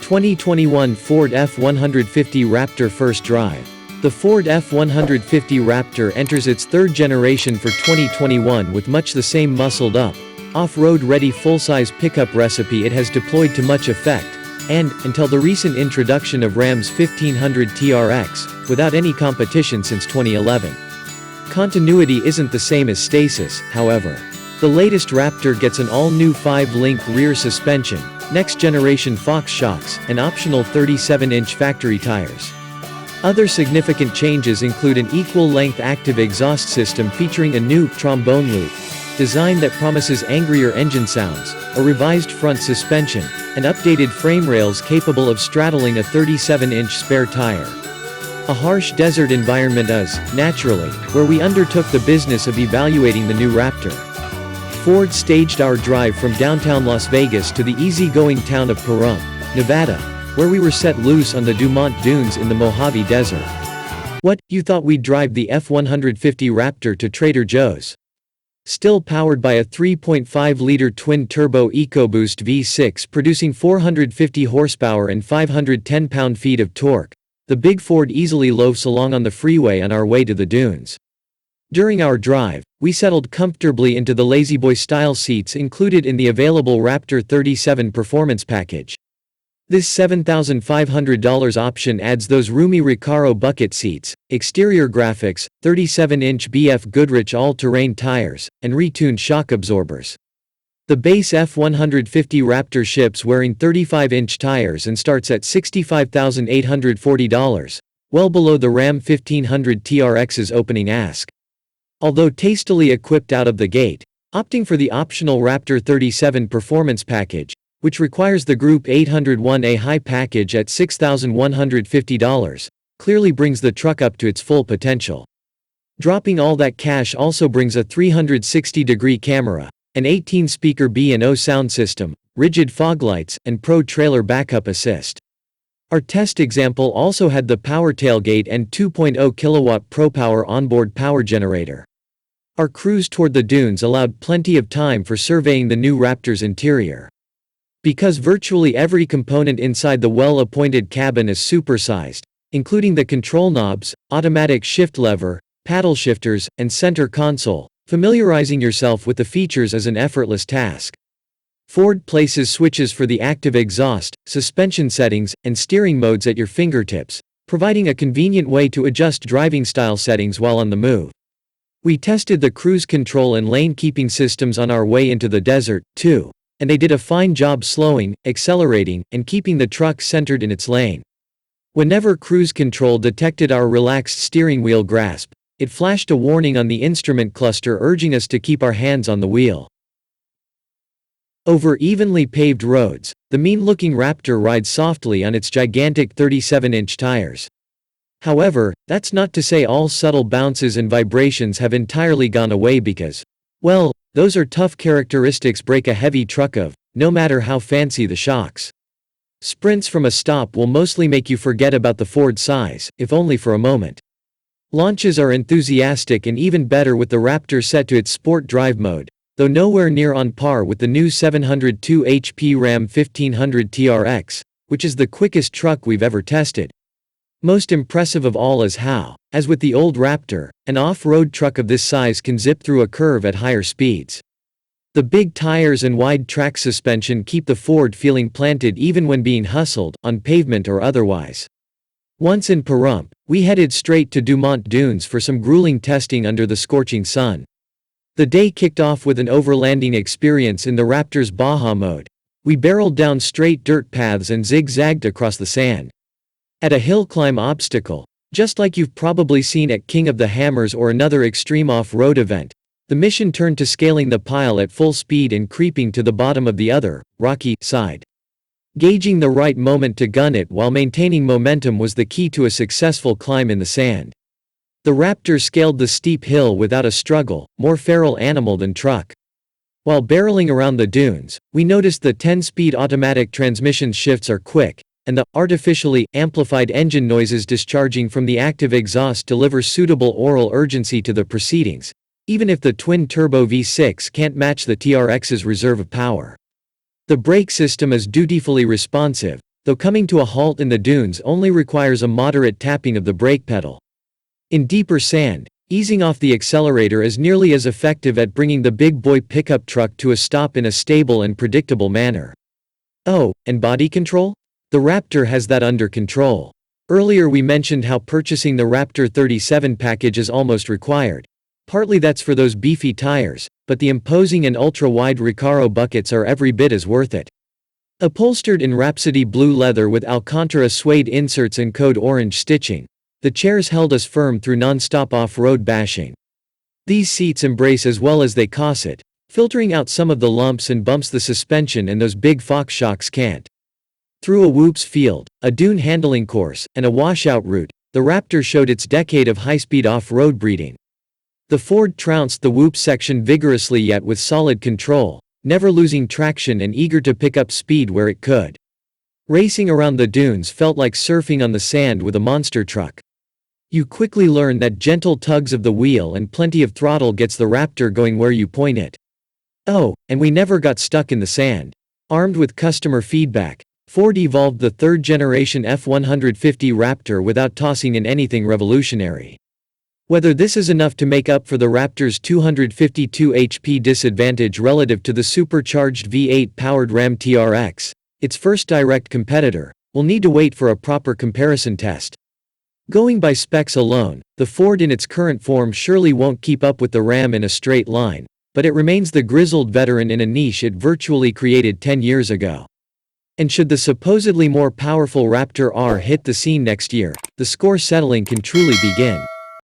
2021 Ford F-150 Raptor First Drive. The Ford F-150 Raptor enters its third generation for 2021 with much the same muscled-up, off-road-ready full-size pickup recipe it has deployed to much effect, and, until the recent introduction of Ram's 1500 TRX, without any competition since 2011. Continuity isn't the same as stasis, however. The latest Raptor gets an all-new 5-link rear suspension, next-generation Fox shocks, and optional 37-inch factory tires. Other significant changes include an equal-length active exhaust system featuring a new trombone loop design that promises angrier engine sounds, a revised front suspension, and updated frame rails capable of straddling a 37-inch spare tire. A harsh desert environment is, naturally, where we undertook the business of evaluating the new Raptor. Ford staged our drive from downtown Las Vegas to the easygoing town of Pahrump, Nevada, where we were set loose on the Dumont Dunes in the Mojave Desert. What, you thought we'd drive the F-150 Raptor to Trader Joe's? Still powered by a 3.5-liter twin-turbo EcoBoost V6 producing 450 horsepower and 510 pound-feet of torque, the big Ford easily loafs along on the freeway on our way to the dunes. During our drive, we settled comfortably into the La-Z-Boy-style seats included in the available Raptor 37 Performance Package. This $7,500 option adds those roomy Recaro bucket seats, exterior graphics, 37-inch BF Goodrich all-terrain tires, and retuned shock absorbers. The base F-150 Raptor ships wearing 35-inch tires and starts at $65,840, well below the Ram 1500 TRX's opening ask. Although tastily equipped out of the gate, opting for the optional Raptor 37 Performance Package, which requires the Group 801A high package at $6,150, clearly brings the truck up to its full potential. Dropping all that cash also brings a 360-degree camera, an 18-speaker B&O sound system, rigid fog lights, and Pro Trailer Backup Assist. Our test example also had the power tailgate and 2.0 kilowatt ProPower onboard power generator. Our cruise toward the dunes allowed plenty of time for surveying the new Raptor's interior. Because virtually every component inside the well-appointed cabin is supersized, including the control knobs, automatic shift lever, paddle shifters, and center console, familiarizing yourself with the features is an effortless task. Ford places switches for the active exhaust, suspension settings, and steering modes at your fingertips, providing a convenient way to adjust driving style settings while on the move. We tested the cruise control and lane keeping systems on our way into the desert, too, and they did a fine job slowing, accelerating, and keeping the truck centered in its lane. Whenever cruise control detected our relaxed steering wheel grasp, it flashed a warning on the instrument cluster urging us to keep our hands on the wheel. Over evenly paved roads, the mean-looking Raptor rides softly on its gigantic 37-inch tires. However, that's not to say all subtle bounces and vibrations have entirely gone away because, well, those are tough characteristics break a heavy truck of, no matter how fancy the shocks. Sprints from a stop will mostly make you forget about the Ford size, if only for a moment. Launches are enthusiastic and even better with the Raptor set to its sport drive mode, though nowhere near on par with the new 702 HP Ram 1500 TRX, which is the quickest truck we've ever tested. Most impressive of all is how, as with the old Raptor, an off-road truck of this size can zip through a curve at higher speeds. The big tires and wide track suspension keep the Ford feeling planted even when being hustled, on pavement or otherwise. Once in Pahrump, we headed straight to Dumont Dunes for some grueling testing under the scorching sun. The day kicked off with an overlanding experience in the Raptor's Baja mode. We barreled down straight dirt paths and zigzagged across the sand. At a hill climb obstacle, just like you've probably seen at King of the Hammers or another extreme off-road event, the mission turned to scaling the pile at full speed and creeping to the bottom of the other, rocky, side. Gauging the right moment to gun it while maintaining momentum was the key to a successful climb in the sand. The Raptor scaled the steep hill without a struggle, more feral animal than truck. While barreling around the dunes, we noticed the 10-speed automatic transmission shifts are quick, and the artificially amplified engine noises discharging from the active exhaust deliver suitable oral urgency to the proceedings, even if the twin-turbo V6 can't match the TRX's reserve of power. The brake system is dutifully responsive, though coming to a halt in the dunes only requires a moderate tapping of the brake pedal. In deeper sand, easing off the accelerator is nearly as effective at bringing the big boy pickup truck to a stop in a stable and predictable manner. Oh, and body control? The Raptor has that under control. Earlier we mentioned how purchasing the Raptor 37 package is almost required. Partly that's for those beefy tires, but the imposing and ultra-wide Recaro buckets are every bit as worth it. Upholstered in Rhapsody blue leather with Alcantara suede inserts and code orange stitching, the chairs held us firm through non-stop off-road bashing. These seats embrace as well as they corset, filtering out some of the lumps and bumps the suspension and those big Fox shocks can't. Through a whoops field, a dune handling course, and a washout route, the Raptor showed its decade of high-speed off-road breeding. The Ford trounced the whoops section vigorously yet with solid control, never losing traction and eager to pick up speed where it could. Racing around the dunes felt like surfing on the sand with a monster truck. You quickly learn that gentle tugs of the wheel and plenty of throttle gets the Raptor going where you point it. Oh, and we never got stuck in the sand. Armed with customer feedback, Ford evolved the third-generation F-150 Raptor without tossing in anything revolutionary. Whether this is enough to make up for the Raptor's 252 HP disadvantage relative to the supercharged V8-powered Ram TRX, its first direct competitor, we'll need to wait for a proper comparison test. Going by specs alone, the Ford in its current form surely won't keep up with the Ram in a straight line, but it remains the grizzled veteran in a niche it virtually created 10 years ago. And should the supposedly more powerful Raptor R hit the scene next year, the score settling can truly begin.